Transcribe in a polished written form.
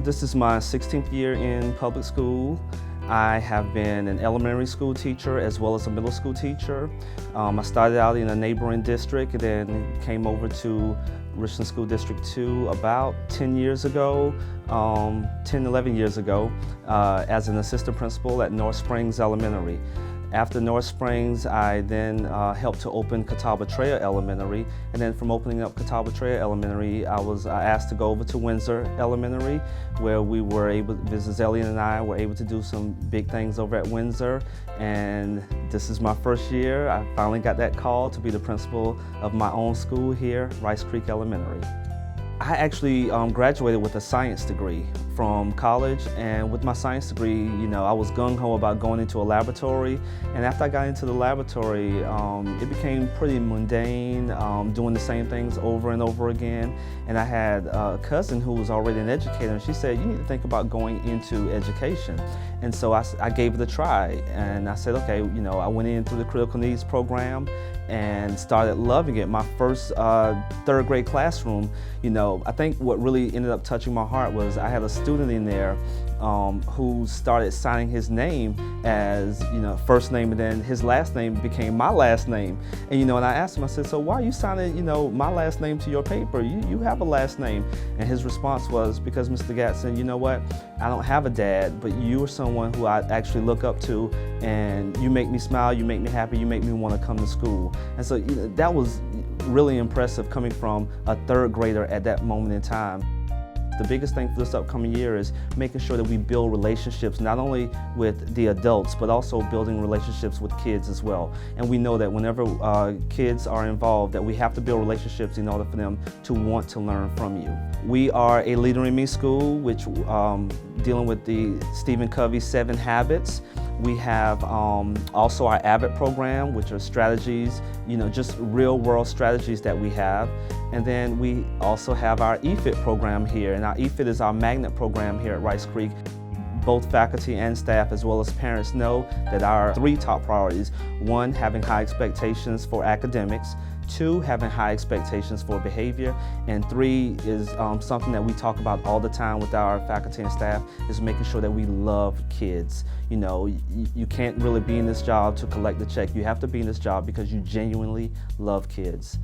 This is my 16th year in public school. I have been an elementary school teacher as well as a middle school teacher. I started out in a neighboring district and then came over to Richland School District 2 about 10 years ago, 11 years ago, as an assistant principal at North Springs Elementary. After North Springs, I then helped to open Catawba Trail Elementary, and then from opening up Catawba Trail Elementary, I was asked to go over to Windsor Elementary, where we were able, Mrs. Elliott and I were able to do some big things over at Windsor, and this is my first year. I finally got that call to be the principal of my own school here, Rice Creek Elementary. I actually graduated with a science degree from college, and with my science degree, I was gung-ho about going into a laboratory, and after I got into the laboratory, it became pretty mundane, doing the same things over and over again, and I had a cousin who was already an educator, and she said, you need to think about going into education. And so I gave it a try, and I said, okay, I went in through the critical needs program and started loving it. My first third grade classroom, I think what really ended up touching my heart was I had a student in there who started signing his name as, first name, and then his last name became my last name. And and I asked him, I said, so why are you signing, my last name to your paper? You have a last name. And his response was, because Mr. Gadson, you know what? I don't have a dad, but you are someone who I actually look up to, and you make me smile, you make me happy, you make me want to come to school. And so that was really impressive coming from a third grader at that moment in time. The biggest thing for this upcoming year is making sure that we build relationships not only with the adults, but also building relationships with kids as well. And we know that whenever kids are involved, that we have to build relationships in order for them to want to learn from you. We are a Leader in Me school, which dealing with the Stephen Covey's 7 Habits. We have also our ABBIT program, which are strategies, just real world strategies that we have. And then we also have our EFIT program here, and our EFIT is our magnet program here at Rice Creek. Both faculty and staff as well as parents know that our 3 top priorities: 1, having high expectations for academics; 2, having high expectations for behavior; and 3 is something that we talk about all the time with our faculty and staff, is making sure that we love kids. You can't really be in this job to collect the check. You have to be in this job because you genuinely love kids.